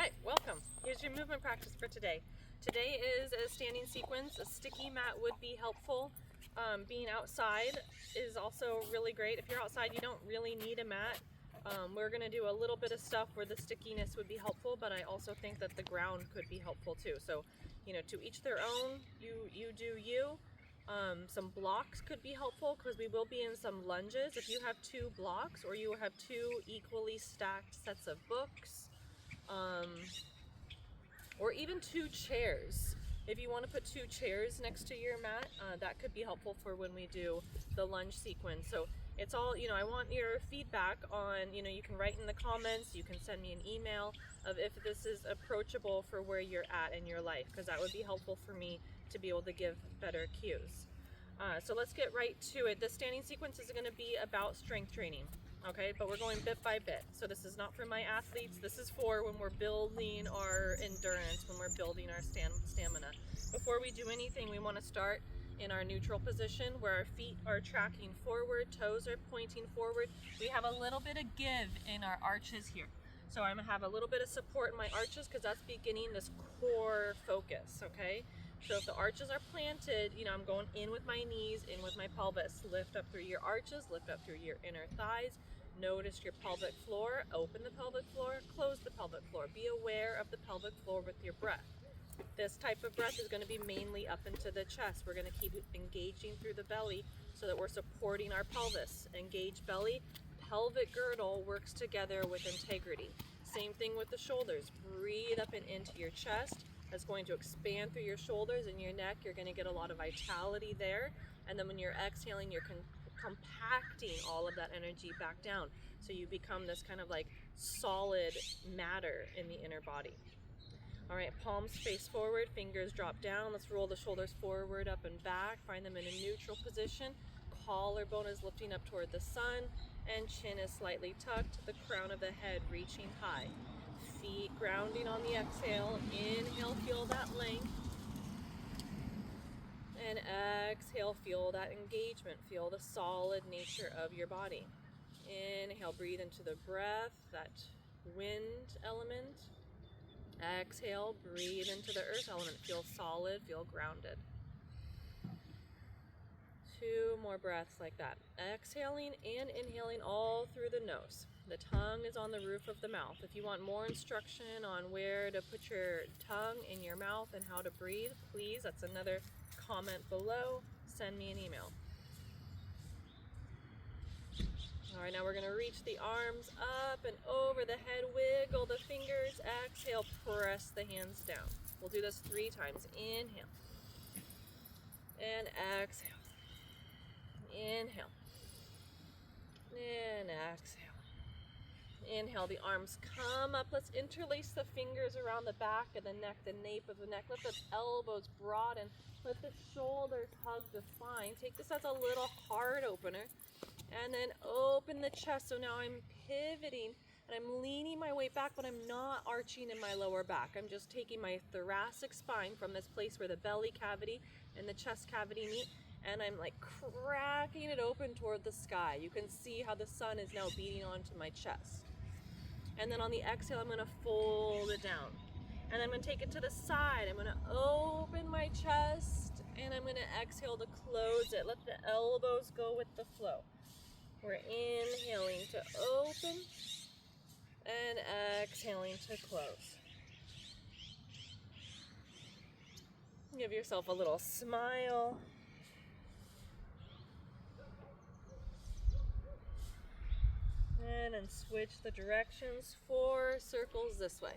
Hi, welcome. Here's your movement practice for today. Today is a standing sequence. A sticky mat would be helpful. Being outside is also really great. If you're outside, you don't really need a mat. We're going to do a little bit of stuff where the stickiness would be helpful, but I also think that the ground could be helpful too. So, to each their own. You do you. Some blocks could be helpful because we will be in some lunges. If you have two blocks or you have two equally stacked sets of books, or even two chairs. If you want to put two chairs next to your mat, that could be helpful for when we do the lunge sequence. So it's all, I want your feedback on, you can write in the comments, you can send me an email of if this is approachable for where you're at in your life, because that would be helpful for me to be able to give better cues. So let's get right to it. This standing sequence is going to be about strength training. Okay, but we're going bit by bit. So this is not for my athletes. This is for when we're building our endurance, when we're building our stamina. Before we do anything, we want to start in our neutral position where our feet are tracking forward, toes are pointing forward. We have a little bit of give in our arches here. So I'm going to have a little bit of support in my arches because that's beginning this core focus, okay? So if the arches are planted, I'm going in with my knees, in with my pelvis. Lift up through your arches, lift up through your inner thighs. Notice your pelvic floor. Open the pelvic floor, close the pelvic floor. Be aware of the pelvic floor with your breath. This type of breath is going to be mainly up into the chest. We're going to keep engaging through the belly so that we're supporting our pelvis. Engage belly. Pelvic girdle works together with integrity. Same thing with the shoulders. Breathe up and into your chest. That's going to expand through your shoulders and your neck. You're going to get a lot of vitality there. And then when you're exhaling, you're compacting all of that energy back down. So you become this kind of like solid matter in the inner body. All right, palms face forward, fingers drop down. Let's roll the shoulders forward, up and back. Find them in a neutral position. Collarbone is lifting up toward the sun and chin is slightly tucked. The crown of the head reaching high. Feet grounding on the exhale. Inhale, feel that length. And exhale, feel that engagement. Feel the solid nature of your body. Inhale, breathe into the breath, that wind element. Exhale, breathe into the earth element. Feel solid, feel grounded. 2 more breaths like that. Exhaling and inhaling all through the nose. The tongue is on the roof of the mouth. If you want more instruction on where to put your tongue in your mouth and how to breathe, please, that's another comment below. Send me an email. All right, now we're going to reach the arms up and over the head. Wiggle the fingers. Exhale, press the hands down. We'll do this 3 times. Inhale. And exhale. Inhale. And exhale. Inhale, the arms come up. Let's interlace the fingers around the back of the neck, the nape of the neck. Let the elbows broaden. Let the shoulders hug the spine. Take this as a little heart opener. And then open the chest. So now I'm pivoting and I'm leaning my weight back, but I'm not arching in my lower back. I'm just taking my thoracic spine from this place where the belly cavity and the chest cavity meet, and I'm like cracking it open toward the sky. You can see how the sun is now beating onto my chest. And then on the exhale, I'm going to fold it down. And I'm going to take it to the side. I'm going to open my chest, and I'm going to exhale to close it. Let the elbows go with the flow. We're inhaling to open and exhaling to close. Give yourself a little smile. And then switch the directions. 4 circles this way.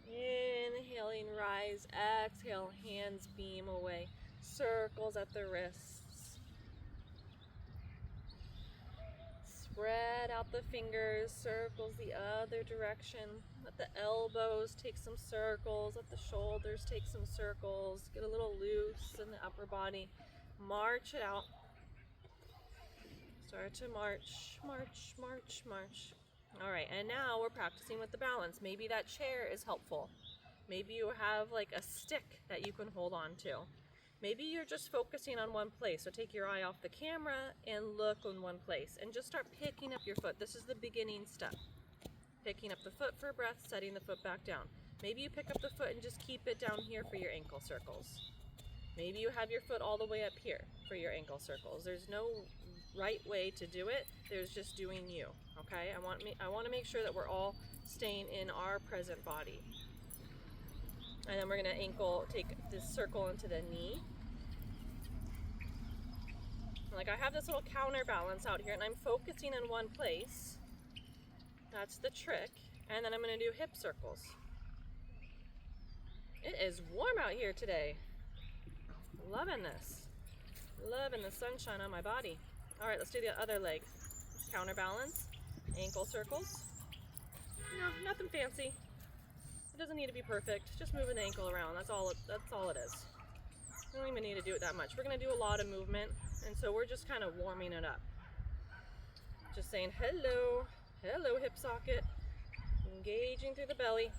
Inhaling, rise. Exhale, hands beam away. Circles at the wrists. Spread out the fingers, circles the other direction. Let the elbows take some circles. Let the shoulders take some circles. Get a little loose in the upper body. March it out. Start to march, march, march, march. All right, and now we're practicing with the balance. Maybe that chair is helpful. Maybe you have like a stick that you can hold on to. Maybe you're just focusing on one place. So take your eye off the camera and look in one place and just start picking up your foot. This is the beginning step. Picking up the foot for breath, setting the foot back down. Maybe you pick up the foot and just keep it down here for your ankle circles. Maybe you have your foot all the way up here for your ankle circles. There's no right way to do it. There's just doing you, okay? I want to make sure that we're all staying in our present body. And then we're gonna take this circle into the knee. Like I have this little counterbalance out here and I'm focusing in one place. That's the trick. And then I'm gonna do hip circles. It is warm out here today. Loving this. Loving the sunshine on my body. All right, let's do the other leg. Counterbalance, ankle circles. No, nothing fancy. It doesn't need to be perfect. Just moving the ankle around. That's all it is. We don't even need to do it that much. We're gonna do a lot of movement, and so we're just kind of warming it up. Just saying hello, hello hip socket. Engaging through the belly.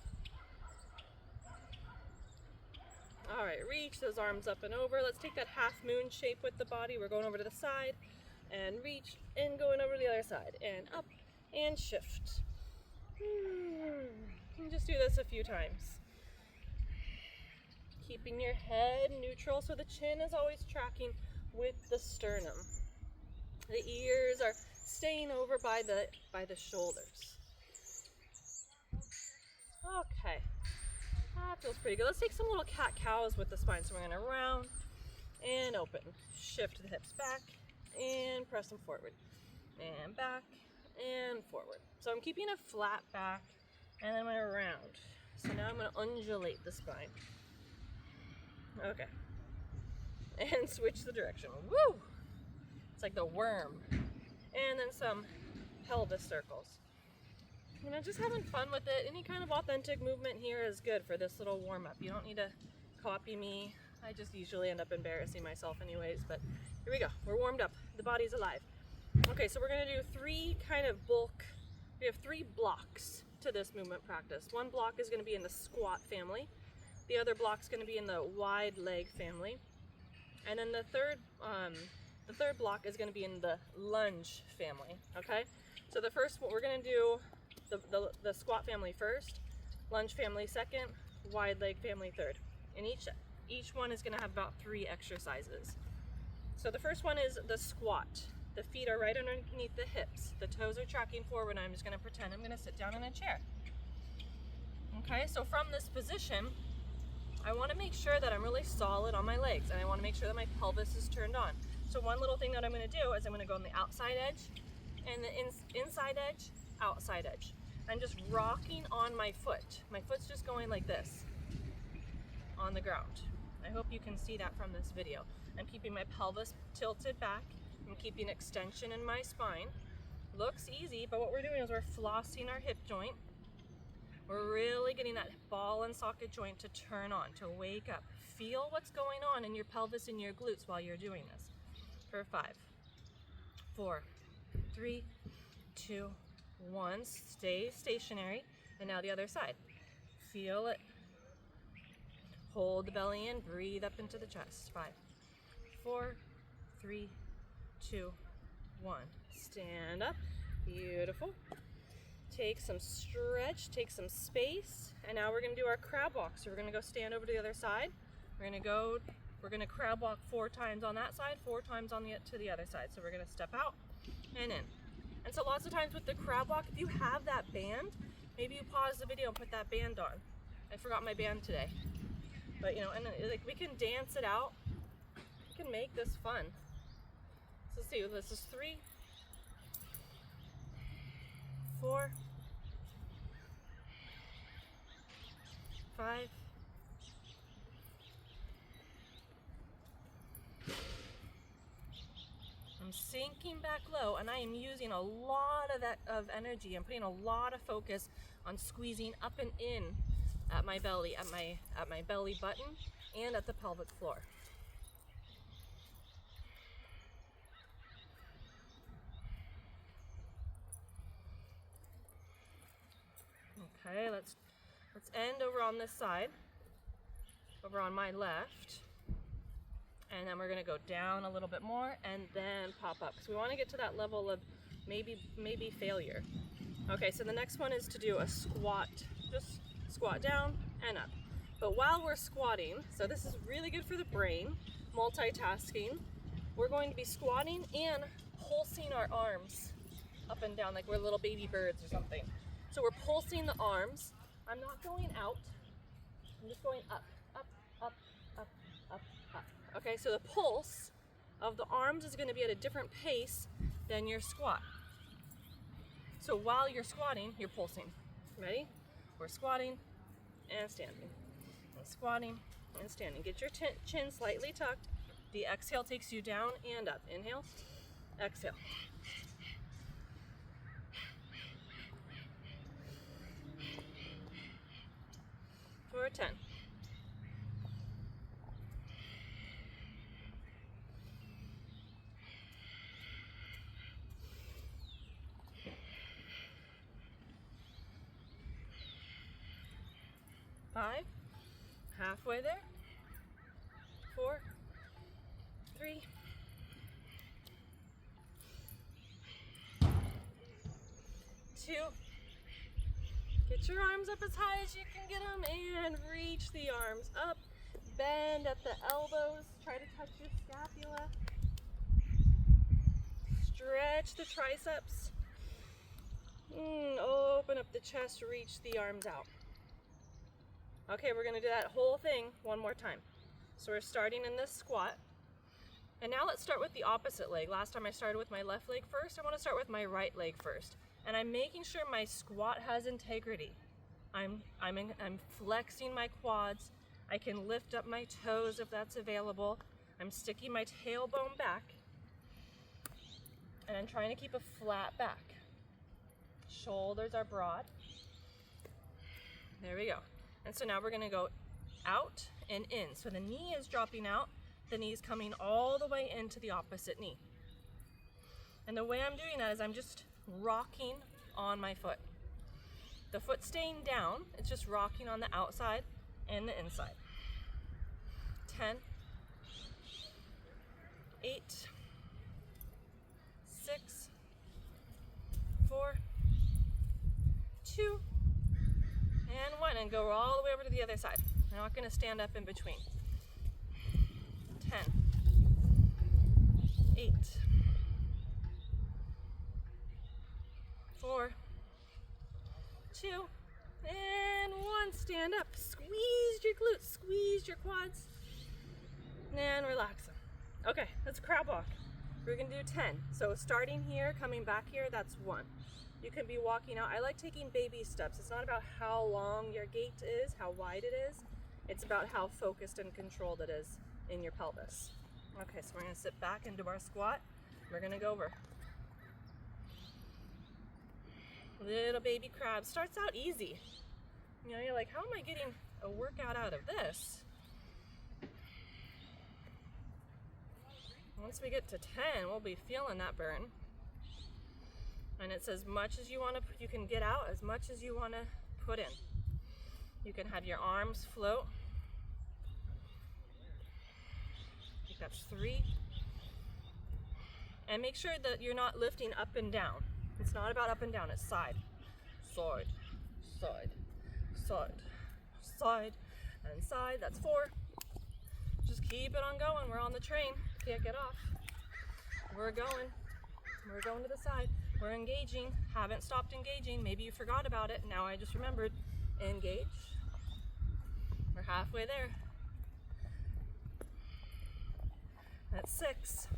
All right, reach those arms up and over. Let's take that half moon shape with the body. We're going over to the side and reach and going over to the other side and up and shift. You can just do this a few times. Keeping your head neutral so the chin is always tracking with the sternum. The ears are staying over by the shoulders. Okay. That feels pretty good. Let's take some little cat-cows with the spine. So we're going to round and open. Shift the hips back and press them forward. And back and forward. So I'm keeping a flat back and then I'm going to round. So now I'm going to undulate the spine. Okay. And switch the direction. Woo! It's like the worm. And then some pelvis circles. You know, just having fun with it. Any kind of authentic movement here is good for this little warm-up. You don't need to copy me. I just usually end up embarrassing myself anyways, but here we go. We're warmed up. The body's alive. Okay, so we're gonna do we have 3 blocks to this movement practice. One block is gonna be in the squat family. The other block's gonna be in the wide leg family. And then the third block is gonna be in the lunge family, okay? So the first one, we're gonna do the squat family first, lunge family second, wide leg family third. And each one is gonna have about 3 exercises. So the first one is the squat. The feet are right underneath the hips. The toes are tracking forward. I'm just gonna pretend I'm gonna sit down in a chair. Okay, so from this position, I wanna make sure that I'm really solid on my legs and I wanna make sure that my pelvis is turned on. So one little thing that I'm gonna do is I'm gonna go on the outside edge and the inside edge, outside edge. I'm just rocking on my foot. My foot's just going like this on the ground. I hope you can see that from this video. I'm keeping my pelvis tilted back. I'm keeping extension in my spine. Looks easy, but what we're doing is we're flossing our hip joint. We're really getting that ball and socket joint to turn on, to wake up. Feel what's going on in your pelvis and your glutes while you're doing this. For 5, 4, 3, 2, 1. Stay stationary. And now the other side. Feel it. Hold the belly in. Breathe up into the chest. 5, 4, 3, 2, 1. Stand up. Beautiful. Take some stretch. Take some space. And now we're going to do our crab walk. So we're going to go stand over to the other side. We're going to crab walk 4 times on that side, 4 times to the other side. So we're going to step out and in. And so lots of times with the crab walk, if you have that band, maybe you pause the video and put that band on. I forgot my band today. But you know, and like we can dance it out. We can make this fun. So let's see, this is 3, 4, 5, I'm sinking back low and I am using a lot of energy. I'm putting a lot of focus on squeezing up and in at my belly, at my belly button and at the pelvic floor. Okay, let's end over on this side, over on my left. And then we're gonna go down a little bit more and then pop up. Because we wanna get to that level of maybe failure. Okay, so the next one is to do a squat. Just squat down and up. But while we're squatting, so this is really good for the brain, multitasking, we're going to be squatting and pulsing our arms up and down like we're little baby birds or something. So we're pulsing the arms. I'm not going out, I'm just going up, up, up, up, up, up. Okay, so the pulse of the arms is gonna be at a different pace than your squat. So while you're squatting, you're pulsing. Ready? We're squatting and standing. And squatting and standing. Get your chin slightly tucked. The exhale takes you down and up. Inhale, exhale. For 10. Five, halfway there. 4, 3, 2. Get your arms up as high as you can get them and reach the arms up. Bend at the elbows. Try to touch your scapula. Stretch the triceps. Open up the chest, reach the arms out. Okay, we're gonna do that whole thing one more time. So we're starting in this squat. And now let's start with the opposite leg. Last time I started with my left leg first. I wanna start with my right leg first. And I'm making sure my squat has integrity. I'm flexing my quads. I can lift up my toes if that's available. I'm sticking my tailbone back. And I'm trying to keep a flat back. Shoulders are broad. There we go. And so now we're gonna go out and in. So the knee is dropping out, the knee's coming all the way into the opposite knee. And the way I'm doing that is I'm just rocking on my foot. The foot staying down, it's just rocking on the outside and the inside. 10, 8, 6, 4, 2, and 1, and go all the way over to the other side. We're not gonna stand up in between. 10, 8, 4, 2, and 1. Stand up. Squeeze your glutes, squeeze your quads, and relax them. Okay, let's crab walk. We're gonna do 10. So starting here, coming back here, that's 1. You can be walking out. I like taking baby steps. It's not about how long your gait is, how wide it is. It's about how focused and controlled it is in your pelvis. Okay, so we're gonna sit back into our squat. We're gonna go over. Little baby crab. Starts out easy. You know, you're like, how am I getting a workout out of this? Once we get to 10, we'll be feeling that burn. And it's as much as you want to, you can get out as much as you want to put in. You can have your arms float. I think that's 3. And make sure that you're not lifting up and down. It's not about up and down, it's side, side, side, side, side, and side. That's 4. Just keep it on going. We're on the train. Can't get off. We're going. We're going to the side. We're engaging. Haven't stopped engaging. Maybe you forgot about it. Now I just remembered. Engage. We're halfway there. That's 6.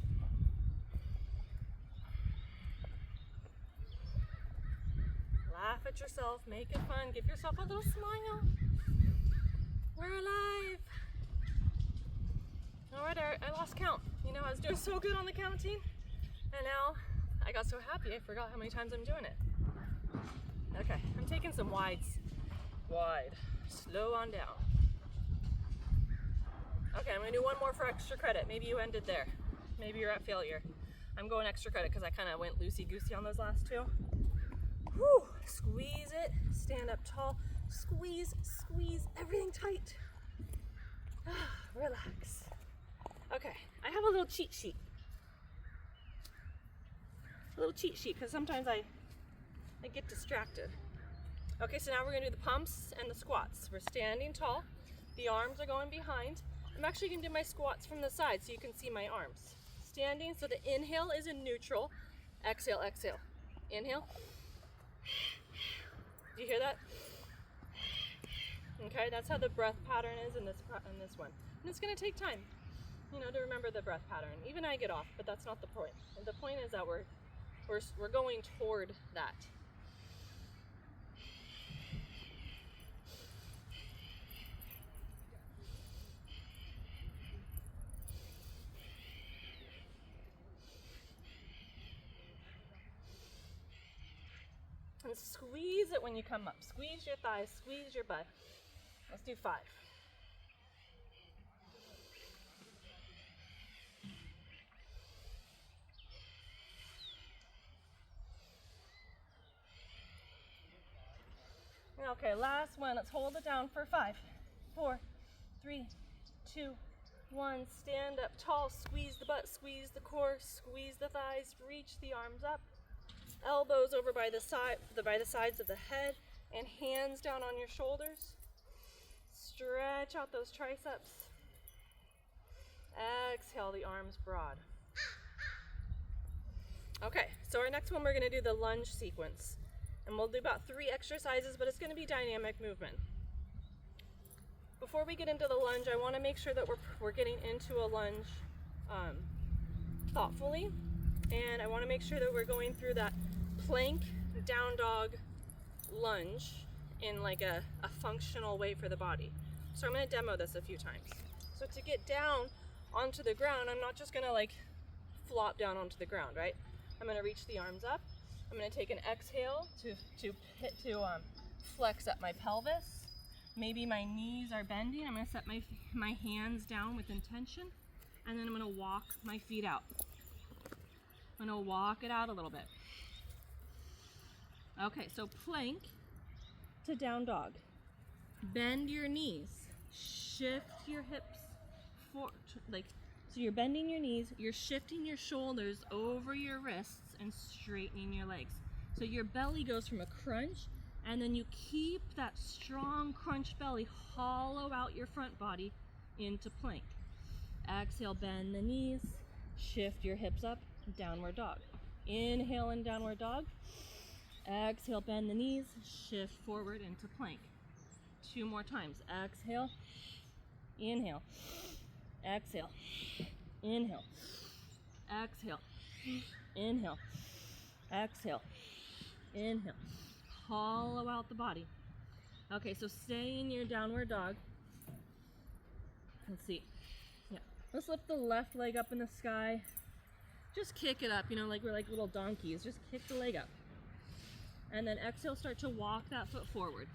Laugh at yourself. Make it fun. Give yourself a little smile. We're alive. All right, I lost count. You know, I was doing so good on the counting, and now I got so happy I forgot how many times I'm doing it. Okay, I'm taking some wides. Wide. Slow on down. Okay, I'm gonna do one more for extra credit. Maybe you ended there. Maybe you're at failure. I'm going extra credit because I kind of went loosey-goosey on those last 2. Whew. Squeeze it, stand up tall, squeeze, squeeze, everything tight. Relax. Okay, I have a little cheat sheet. Because sometimes I get distracted. Okay, so now we're gonna do the pumps and the squats. We're standing tall, the arms are going behind. I'm actually gonna do my squats from the side so you can see my arms. Standing, so the inhale is in neutral, exhale, exhale. Inhale. Do you hear that? Okay, that's how the breath pattern is in this one. And it's gonna take time, to remember the breath pattern. Even I get off, but that's not the point. And the point is that we're going toward that. And squeeze it when you come up. Squeeze your thighs, squeeze your butt. Let's do 5. Okay, last one. Let's hold it down for 5, 4, 3, 2, 1. Stand up tall, squeeze the butt, squeeze the core, squeeze the thighs, reach the arms up. Elbows over by the sides of the head, and hands down on your shoulders. Stretch out those triceps. Exhale the arms broad. Okay, so our next one we're going to do the lunge sequence. And we'll do about 3 exercises, but it's going to be dynamic movement. Before we get into the lunge, I want to make sure that we're getting into a lunge thoughtfully. And I want to make sure that we're going through that plank, down dog, lunge in like a functional way for the body. So I'm going to demo this a few times. So to get down onto the ground, I'm not just going to like flop down onto the ground, right? I'm going to reach the arms up. I'm going to take an exhale to flex up my pelvis. Maybe my knees are bending. I'm going to set my hands down with intention, and then I'm going to walk my feet out. I'm going to walk it out a little bit. Okay, so plank to down dog. Bend your knees. Shift your hips forward. So you're bending your knees, you're shifting your shoulders over your wrists and straightening your legs. So your belly goes from a crunch, and then you keep that strong crunch belly, hollow out your front body into plank. Exhale, bend the knees, shift your hips up, downward dog. Inhale in downward dog. Exhale, bend the knees, shift forward into plank. 2 more times. Exhale, inhale, exhale, inhale, exhale, inhale, exhale, inhale. Hollow out the body. Okay, so stay in your downward dog. Let's see. Yeah. Let's lift the left leg up in the sky. Just kick it up, like we're like little donkeys. Just kick the leg up. And then exhale, start to walk that foot forward.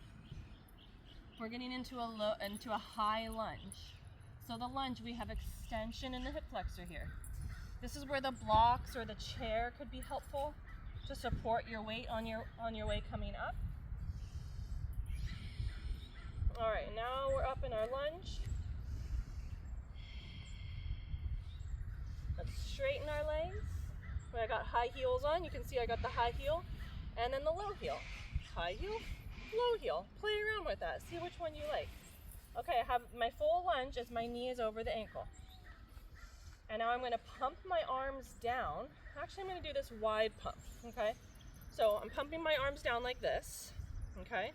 We're getting into a high lunge. So the lunge, we have extension in the hip flexor here. This is where the blocks or the chair could be helpful to support your weight on your way coming up. All right, now we're up in our lunge. Let's straighten our legs. I got high heels on. You can see I got the high heel and then the low heel. High heel, low heel. Play around with that. See which one you like. Okay, I have my full lunge as my knee is over the ankle. And now I'm going to pump my arms down. Actually, I'm going to do this wide pump, okay? So I'm pumping my arms down like this, okay?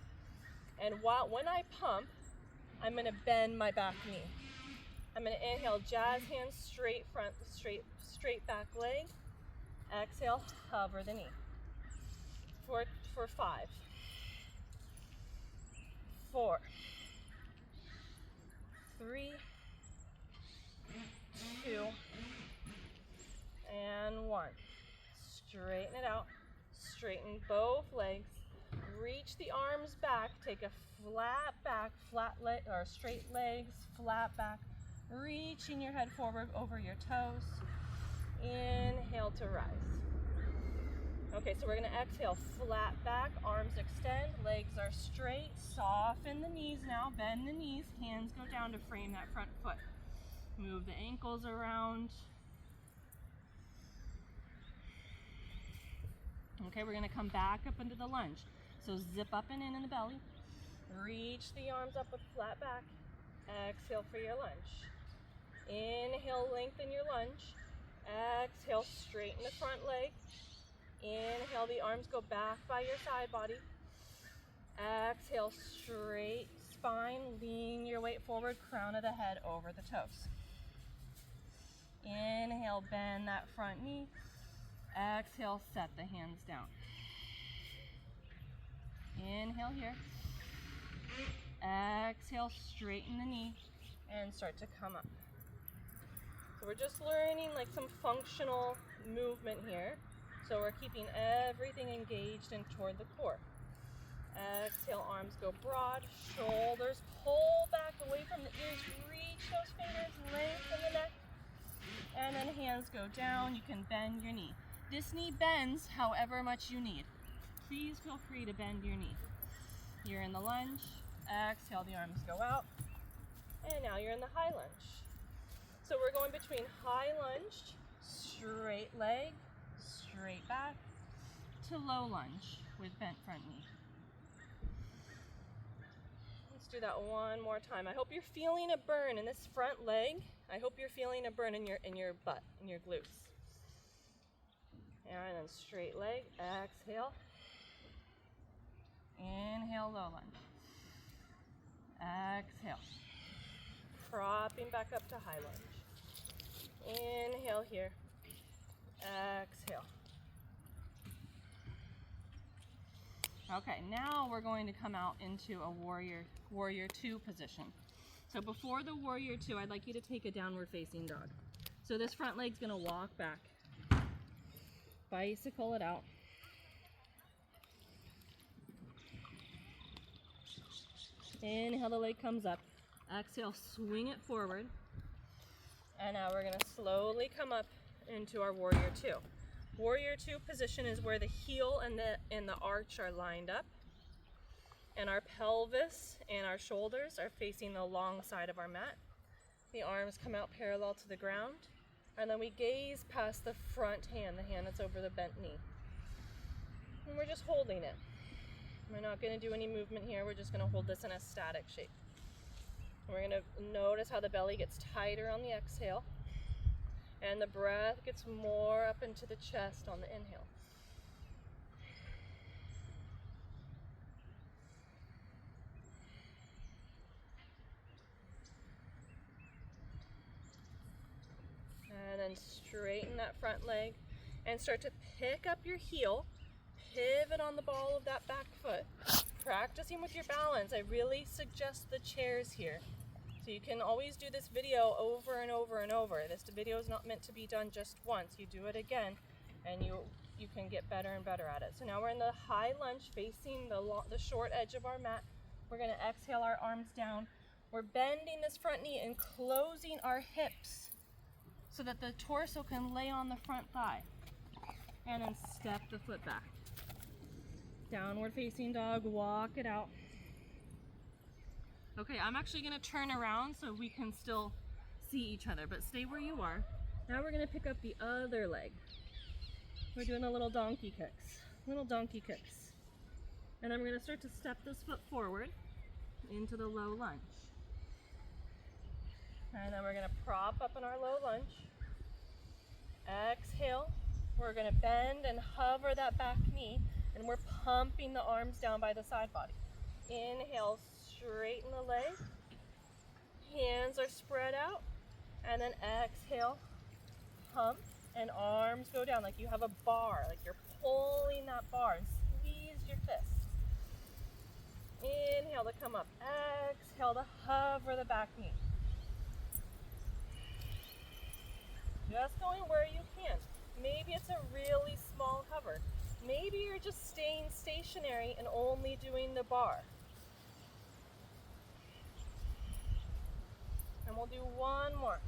And when I pump, I'm going to bend my back knee. I'm going to inhale, jazz hands, straight front, straight back leg. Exhale, hover the knee. For 5, 4, 3, 2, and 1. Straighten it out. Straighten both legs. Reach the arms back. Take a flat back, straight legs, flat back. Reaching your head forward over your toes. Inhale to rise. Okay, so we're gonna exhale, flat back, arms extend, legs are straight, soften the knees now, bend the knees, hands go down to frame that front foot. Move the ankles around. Okay, we're gonna come back up into the lunge. So zip up and in the belly. Reach the arms up with flat back. Exhale for your lunge. Inhale, lengthen your lunge. Exhale, straighten the front leg. Inhale, the arms go back by your side body. Exhale, straight spine, lean your weight forward, crown of the head over the toes. Inhale, bend that front knee. Exhale, set the hands down. Inhale here. Exhale, straighten the knee and start to come up. So we're just learning like some functional movement here. So we're keeping everything engaged and toward the core. Exhale, arms go broad, shoulders pull back away from the ears, reach those fingers, lengthen the neck, and then hands go down. You can bend your knee. This knee bends however much you need. Please feel free to bend your knee. You're in the lunge, exhale, the arms go out, and now you're in the high lunge. So we're going between high lunge, straight leg, straight back, to low lunge with bent front knee. Let's do that one more time. I hope you're feeling a burn in this front leg. I hope you're feeling a burn in your butt, in your glutes. And then straight leg, exhale. Inhale, low lunge. Exhale. Propping back up to high lunge. Inhale here. Exhale. Okay, now we're going to come out into a warrior two position. So before the warrior two, I'd like you to take a downward facing dog. So this front leg's gonna walk back. Bicycle it out. Inhale, the leg comes up. Exhale, swing it forward. And now we're gonna slowly come up into our warrior two. Warrior two position is where the heel and the arch are lined up. And our pelvis and our shoulders are facing the long side of our mat. The arms come out parallel to the ground. And then we gaze past the front hand, the hand that's over the bent knee. And we're just holding it. We're not going to do any movement here. We're just going to hold this in a static shape. We're going to notice how the belly gets tighter on the exhale. And the breath gets more up into the chest on the inhale. And then straighten that front leg and start to pick up your heel, pivot on the ball of that back foot. Practicing with your balance, I really suggest the chairs here. So you can always do this video over and over and over. This video is not meant to be done just once. You do it again and you can get better and better at it. So now we're in the high lunge facing the short edge of our mat. We're going to exhale our arms down. We're bending this front knee and closing our hips so that the torso can lay on the front thigh. And then step the foot back. Downward facing dog, walk it out. Okay, I'm actually gonna turn around so we can still see each other, but stay where you are. Now we're gonna pick up the other leg. We're doing a little donkey kicks. And then we're gonna start to step this foot forward into the low lunge. And then we're gonna prop up in our low lunge. Exhale. We're gonna bend and hover that back knee, and we're pumping the arms down by the side body. Inhale, straighten the leg. Hands are spread out. And then exhale, pump, and arms go down like you have a bar, like you're pulling that bar, and squeeze your fist. Inhale to come up. Exhale to hover the back knee. Just going where you can. Maybe it's a really small hover. Maybe you're just staying stationary and only doing the bar. And we'll do one more.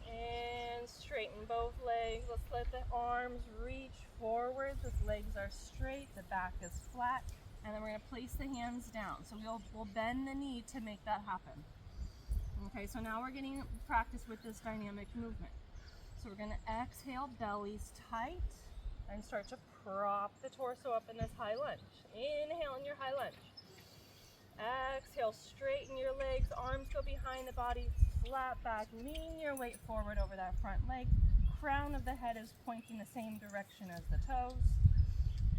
And straighten both legs. Let's let the arms reach forward. The legs are straight, the back is flat. And then we're gonna place the hands down. So we'll bend the knee to make that happen. Okay, so now we're getting practice with this dynamic movement. So we're gonna exhale, bellies tight, and start to prop the torso up in this high lunge. Inhale in your high lunge. Exhale, straighten your legs, arms go behind the body, flat back, lean your weight forward over that front leg. Crown of the head is pointing the same direction as the toes.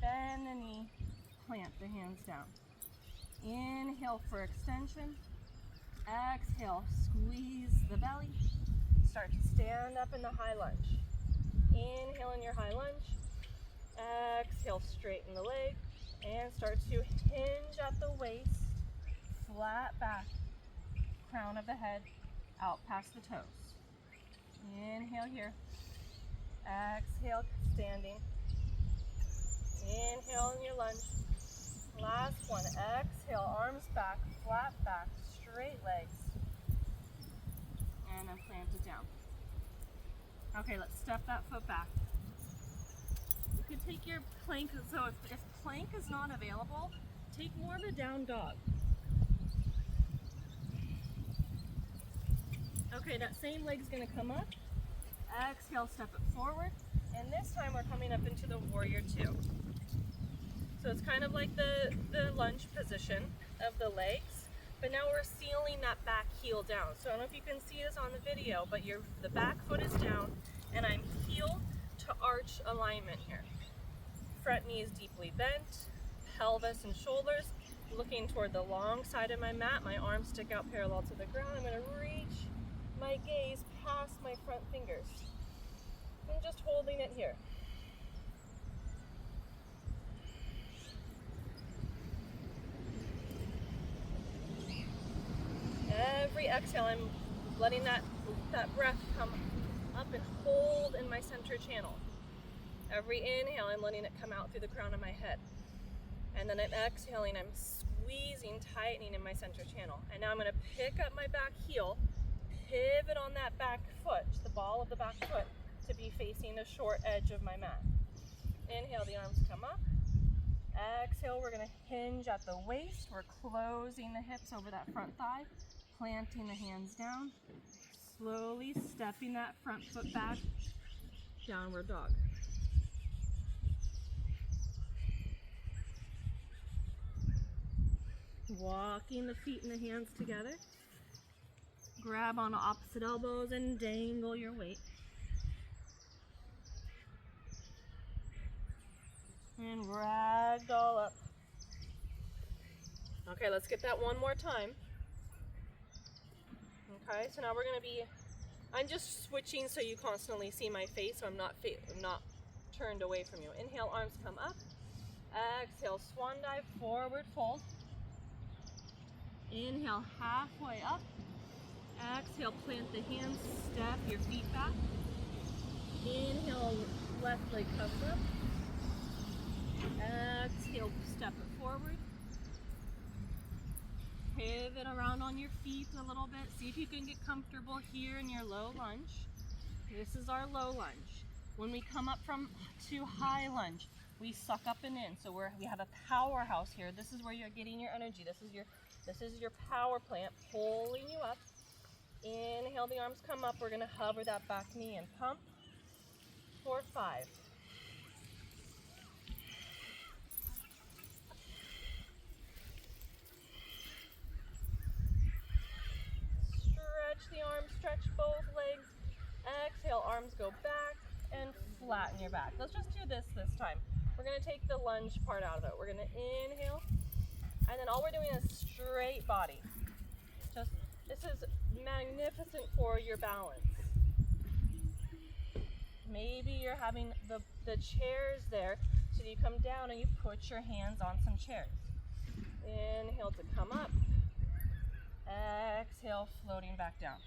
Bend the knee, plant the hands down. Inhale for extension. Exhale, squeeze the belly. Start to stand up in the high lunge. Inhale in your high lunge. Exhale, straighten the leg and start to hinge at the waist. Flat back, crown of the head out past the toes. Inhale here. Exhale, standing. Inhale in your lunge. Last one. Exhale, arms back, flat back, straight legs. And then plant it down. Okay, let's step that foot back. You could take your plank, so if plank is not available, take more of a down dog. Okay, that same leg's gonna come up. Exhale, step it forward. And this time we're coming up into the warrior two. So it's kind of like the lunge position of the legs, but now we're sealing that back heel down. So I don't know if you can see this on the video, but the back foot is down and I'm heel to arch alignment here. Front knee is deeply bent, pelvis and shoulders looking toward the long side of my mat. My arms stick out parallel to the ground. I'm gonna reach my gaze past my front fingers. I'm just holding it here. Every exhale, I'm letting that breath come up and hold in my center channel. Every inhale, I'm letting it come out through the crown of my head. And then I'm exhaling, I'm squeezing, tightening in my center channel. And now I'm gonna pick up my back heel, pivot on that back foot, the ball of the back foot, to be facing the short edge of my mat. Inhale, the arms come up. Exhale, we're gonna hinge at the waist. We're closing the hips over that front thigh, planting the hands down, slowly stepping that front foot back, downward dog. Walking the feet and the hands together. Grab on opposite elbows and dangle your weight. And ragdoll up. Okay, let's get that one more time. Okay, so now we're gonna be, I'm just switching so you constantly see my face, so I'm not turned away from you. Inhale, arms come up. Exhale, swan dive, forward fold. Inhale, halfway up. Exhale, plant the hands, step your feet back. Inhale, left leg comes up. Exhale, step it forward. Pivot around on your feet a little bit. See if you can get comfortable here in your low lunge. This is our low lunge. When we come up to high lunge, we suck up and in. So we have a powerhouse here. This is where you're getting your energy. This is your power plant pulling you up. Inhale, the arms come up. We're gonna hover that back knee and pump for 5. Stretch the arms, stretch both legs. Exhale, arms go back and flatten your back. Let's just do this time. We're gonna take the lunge part out of it. We're gonna inhale, and then all we're doing is straight body. This is magnificent for your balance. Maybe you're having the chairs there, so you come down and you put your hands on some chairs. Inhale to come up. Exhale, floating back down.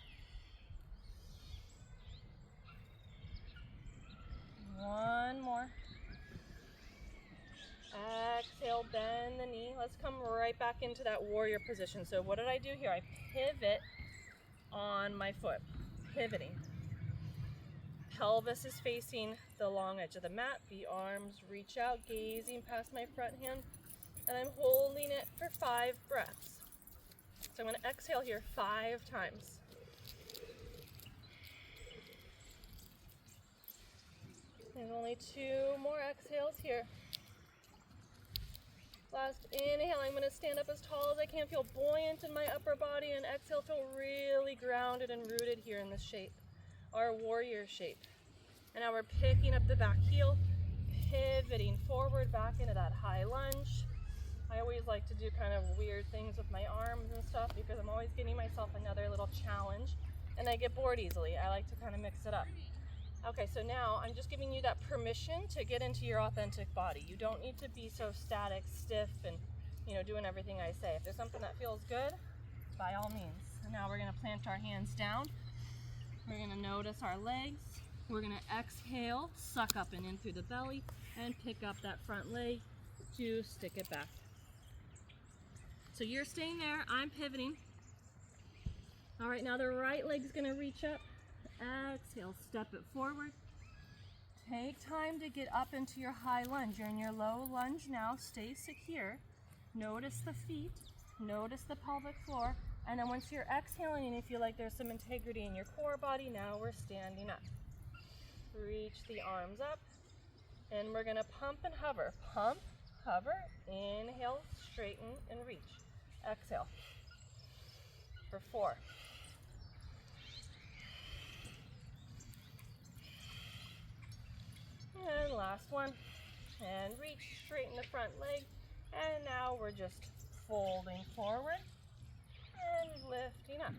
One more. Exhale, bend the knee. Let's come right back into that warrior position. So what did I do here? I pivot on my foot, pivoting. pelvis is facing the long edge of the mat. The arms reach out, gazing past my front hand, and I'm holding it for 5 breaths. So I'm going to exhale here 5 times. There's only 2 more exhales here. Last inhale, I'm going to stand up as tall as I can, feel buoyant in my upper body, and exhale, feel really grounded and rooted here in this shape, our warrior shape. And now we're picking up the back heel, pivoting forward back into that high lunge. I always like to do kind of weird things with my arms and stuff because I'm always getting myself another little challenge, and I get bored easily. I like to kind of mix it up. Okay, so now I'm just giving you that permission to get into your authentic body. You don't need to be so static, stiff, and doing everything I say. If there's something that feels good, by all means. And now we're gonna plant our hands down. We're gonna notice our legs. We're gonna exhale, suck up and in through the belly, and pick up that front leg to stick it back. So you're staying there, I'm pivoting. All right, now the right leg's gonna reach up. Exhale, step it forward. Take time to get up into your high lunge. You're in your low lunge now. Stay secure. Notice the feet. Notice the pelvic floor. And then once you're exhaling and you feel like there's some integrity in your core body, now we're standing up. Reach the arms up. And we're going to pump and hover. Pump, hover, inhale, straighten, and reach. Exhale. For 4. And last one, and reach, straighten the front leg, and now we're just folding forward and lifting up.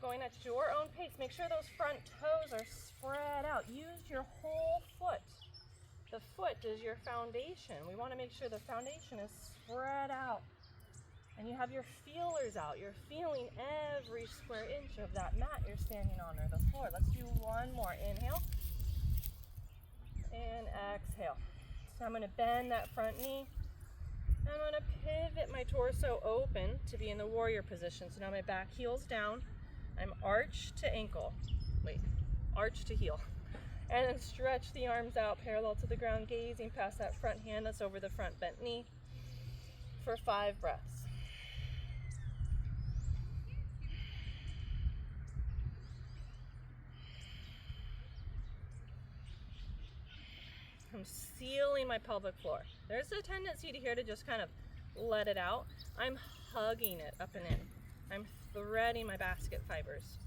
Going at your own pace. Make sure those front toes are spread out. Use your whole foot. The foot is your foundation. We want to make sure the foundation is spread out. And you have your feelers out. You're feeling every square inch of that mat you're standing on or the floor. Let's do one more. Inhale. And exhale. So I'm going to bend that front knee. I'm going to pivot my torso open to be in the warrior position. So now my back heel's down. I'm arch to ankle. Wait, arch to heel. And then stretch the arms out parallel to the ground, gazing past that front hand that's over the front bent knee for 5 breaths. I'm sealing my pelvic floor. There's a tendency to here to just kind of let it out. I'm hugging it up and in. I'm threading my basket fibers.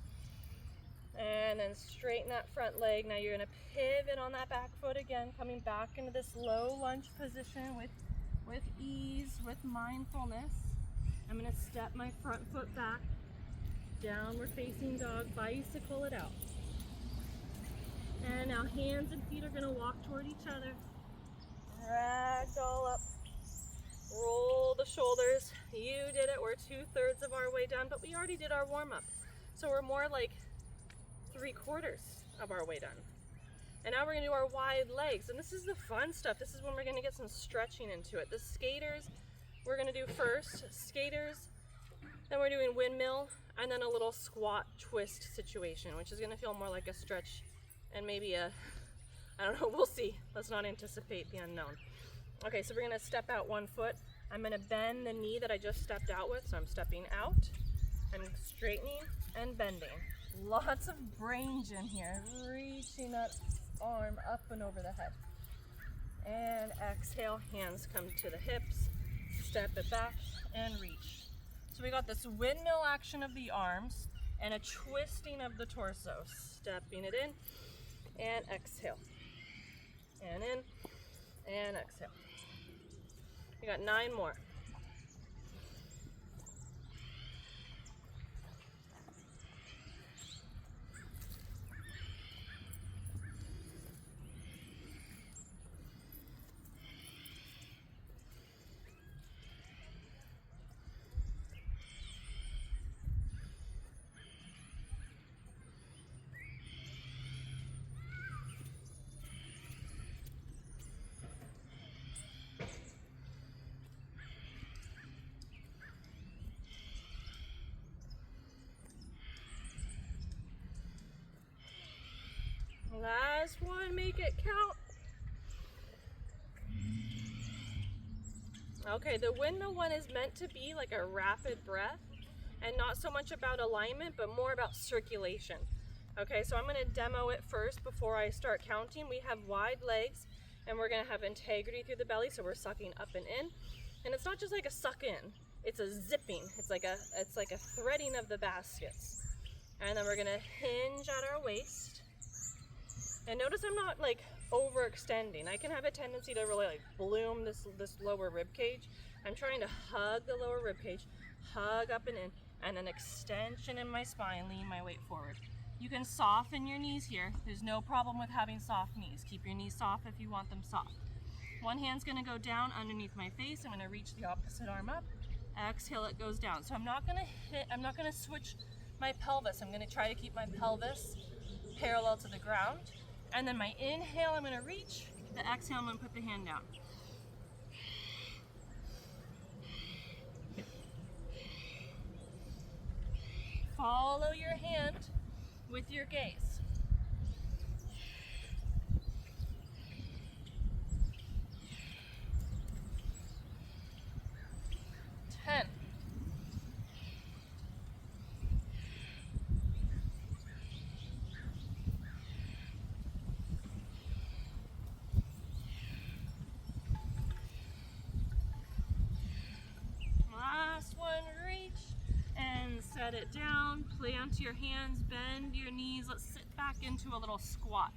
And then straighten that front leg. Now you're going to pivot on that back foot again, coming back into this low lunge position with ease, with mindfulness. I'm going to step my front foot back, downward facing dog, bicycle it out. And now hands and feet are going to walk toward each other. Ragdoll up. Roll the shoulders. You did it. We're 2/3 of our way done, but we already did our warm-up. So we're more like 3/4 of our way done. And now we're going to do our wide legs. And this is the fun stuff. This is when we're going to get some stretching into it. The skaters, we're going to do first. Skaters, then we're doing windmill, and then a little squat twist situation, which is going to feel more like a stretch and maybe I don't know, we'll see. Let's not anticipate the unknown. Okay, so we're gonna step out one foot. I'm gonna bend the knee that I just stepped out with, so I'm stepping out, I'm straightening and bending. Lots of range in here, reaching that arm up and over the head. And exhale, hands come to the hips, step it back and reach. So we got this windmill action of the arms and a twisting of the torso. Stepping it in and exhale. And in and exhale. You got 9 more. make it count. Okay, the windmill one is meant to be like a rapid breath and not so much about alignment, but more about circulation. Okay, so I'm gonna demo it first before I start counting. We have wide legs and we're gonna have integrity through the belly, so we're sucking up and in. And it's not just like a suck in, it's a zipping. It's like a threading of the baskets. And then we're gonna hinge at our waist. And notice I'm not like overextending. I can have a tendency to really like bloom this lower rib cage. I'm trying to hug the lower rib cage, hug up and in, and an extension in my spine, lean my weight forward. You can soften your knees here. There's no problem with having soft knees. Keep your knees soft if you want them soft. One hand's gonna go down underneath my face. I'm gonna reach the opposite arm up. Exhale, it goes down. So I'm not gonna switch my pelvis. I'm gonna try to keep my pelvis parallel to the ground. And then my inhale, I'm gonna reach. The exhale, I'm gonna put the hand down. Follow your hand with your gaze. 10. Last one, reach and set it down. Plant your hands, bend your knees. Let's sit back into a little squat.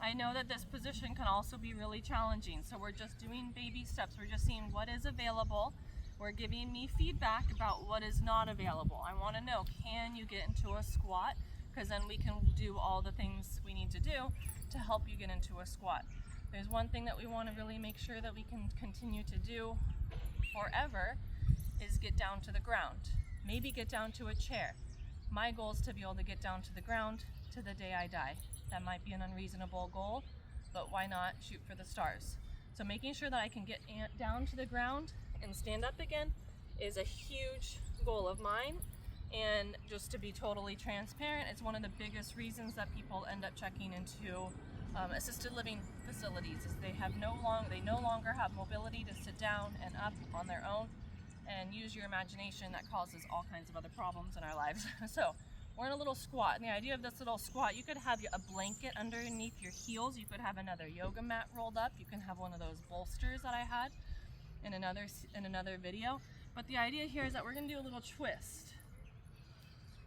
I know that this position can also be really challenging, so we're just doing baby steps. We're just seeing what is available. We're giving me feedback about what is not available. I want to know, can you get into a squat? Because then we can do all the things we need to do to help you get into a squat. There's one thing that we want to really make sure that we can continue to do forever is get down to the ground. Maybe get down to a chair. My goal is to be able to get down to the ground to the day I die. That might be an unreasonable goal, but why not shoot for the stars? So making sure that I can get down to the ground and stand up again is a huge goal of mine. And just to be totally transparent, it's one of the biggest reasons that people end up checking into assisted living facilities is they no longer have mobility to sit down and up on their own and use your imagination. That causes all kinds of other problems in our lives. So we're in a little squat, and the idea of this little squat, you could have a blanket underneath your heels, you could have another yoga mat rolled up, you can have one of those bolsters that I had in another video. But the idea here is that we're gonna do a little twist.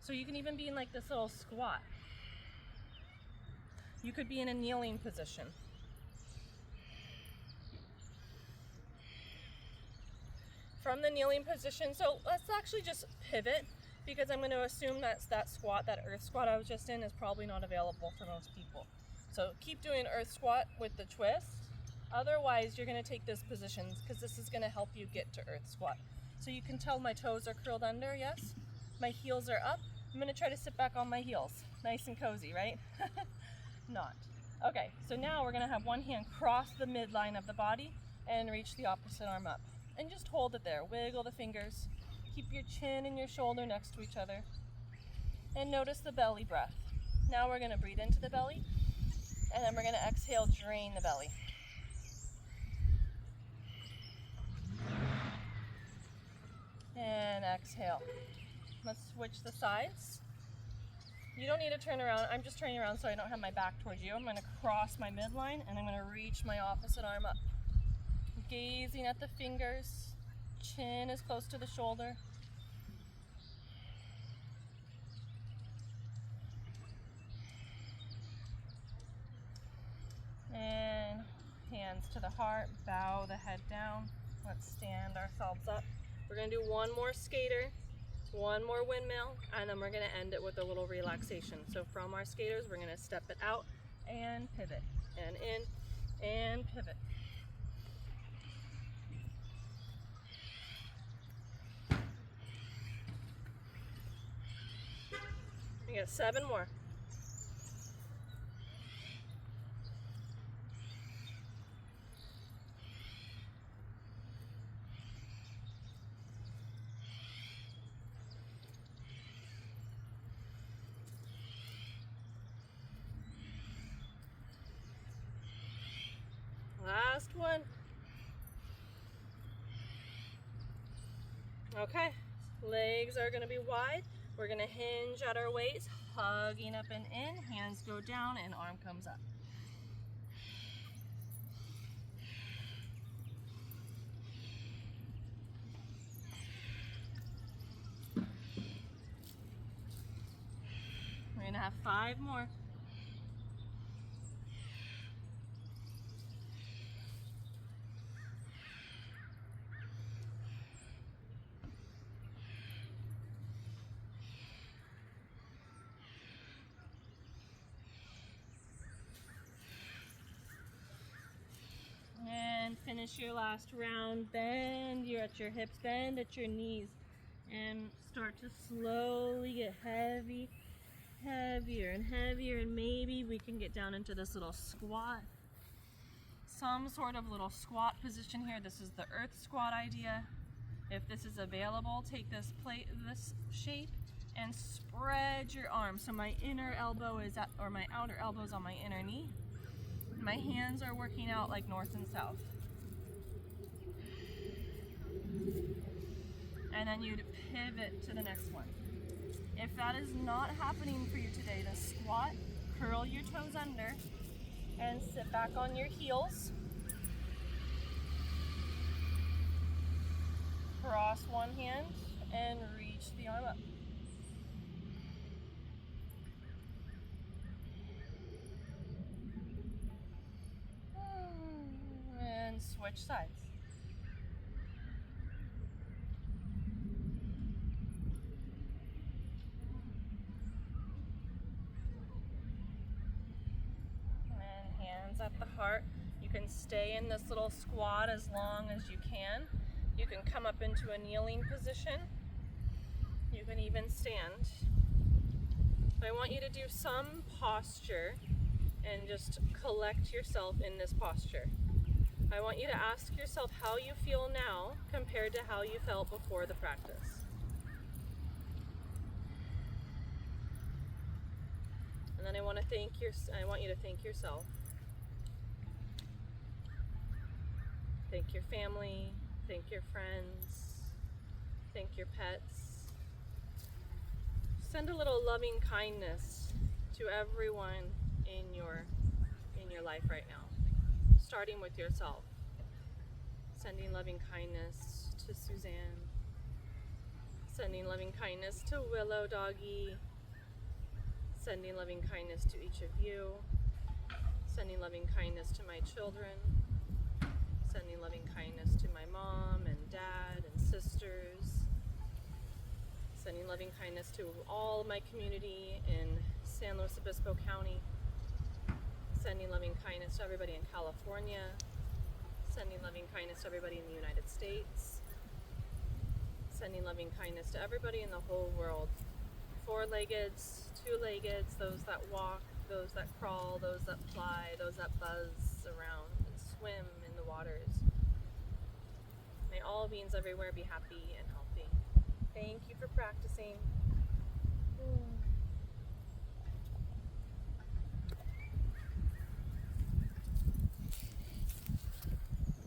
So you can even be in like this little squat. You could be in a kneeling position. From the kneeling position, so let's actually just pivot, because I'm going to assume that earth squat I was just in is probably not available for most people. So keep doing earth squat with the twist. Otherwise, you're going to take this position because this is going to help you get to earth squat. So you can tell my toes are curled under, yes? My heels are up. I'm going to try to sit back on my heels. Nice and cozy, right? Not. Okay, so now we're going to have one hand cross the midline of the body and reach the opposite arm up. And just hold it there. Wiggle the fingers. Keep your chin and your shoulder next to each other. And notice the belly breath. Now we're going to breathe into the belly, and then we're going to exhale, drain the belly. And exhale. Let's switch the sides. You don't need to turn around. I'm just turning around so I don't have my back towards you. I'm going to cross my midline, and I'm going to reach my opposite arm up. Gazing at the fingers, chin is close to the shoulder. And hands to the heart, bow the head down. Let's stand ourselves up. We're gonna do one more skater, one more windmill, and then we're gonna end it with a little relaxation. So from our skaters, we're gonna step it out and pivot, and in, and pivot. We got 7 more. Last one. Okay, legs are gonna be wide. We're gonna hinge at our waist, hugging up and in, hands go down and arm comes up. We're gonna have 5 more. And finish your last round. Bend you're at your hips, bend at your knees, and start to slowly get heavy, heavier and heavier, and maybe we can get down into this little squat. Some sort of little squat position here. This is the earth squat idea. If this is available, take this plate, this shape, and spread your arms. So my inner elbow is at, or my outer elbow is on my inner knee. My hands are working out like north and south. And then you'd pivot to the next one. If that is not happening for you today, the squat, curl your toes under and sit back on your heels. Cross one hand and reach the arm up. And switch sides. And hands at the heart. You can stay in this little squat as long as you can. You can come up into a kneeling position. You can even stand. I want you to do some posture and just collect yourself in this posture. I want you to ask yourself how you feel now compared to how you felt before the practice. And then I want you to thank yourself. Thank your family, thank your friends, thank your pets. Send a little loving kindness to everyone in your life right now. Starting with yourself. Sending loving kindness to Suzanne. Sending loving kindness to Willow Doggy. Sending loving kindness to each of you. Sending loving kindness to my children. Sending loving kindness to my mom and dad and sisters. Sending loving kindness to all of my community in San Luis Obispo County. Sending loving kindness to everybody in California. Sending loving kindness to everybody in the United States. Sending loving kindness to everybody in the whole world. 4-leggeds, 2-leggeds, those that walk, those that crawl, those that fly, those that buzz around and swim in the waters. May all beings everywhere be happy and healthy. Thank you for practicing.